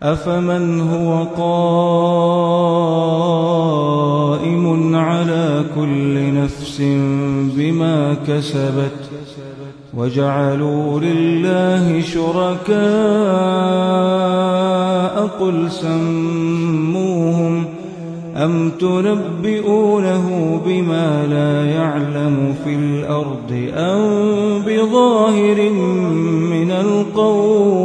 أفمن هو قائم على كل نفس بما كسبت وجعلوا لله شركاء قل سموهم أم تنبئونه بما لا يعلم في الأرض أم بظاهر من القول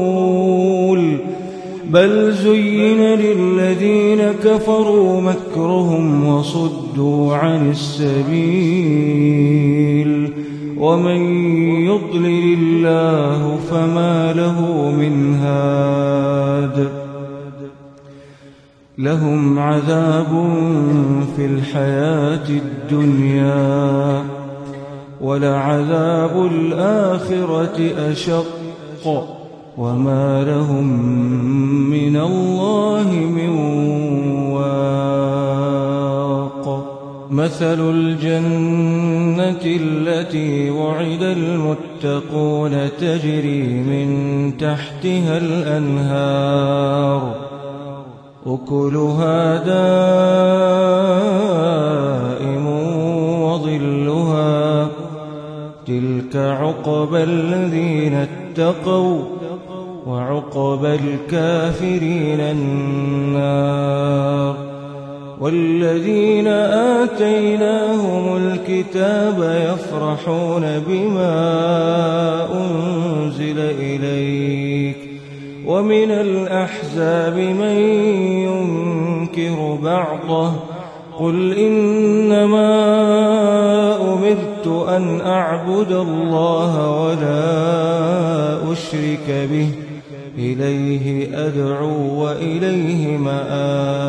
بل زين للذين كفروا مكرهم وصدوا عن السبيل ومن يضلل الله فما له من هاد لهم عذاب في الحياة الدنيا ولعذاب الآخرة أشق وما لهم من الله من واق مثل الجنة التي وعد المتقون تجري من تحتها الأنهار أكلها دائم وظلها تلك عقبى الذين اتقوا وعقبى الكافرين النار والذين آتيناهم الكتاب يفرحون بما أنزل إليك ومن الأحزاب من ينكر بعضه قل إنما أمرت أن أعبد الله ولا أشرك به إليه أدعو وإليه مآب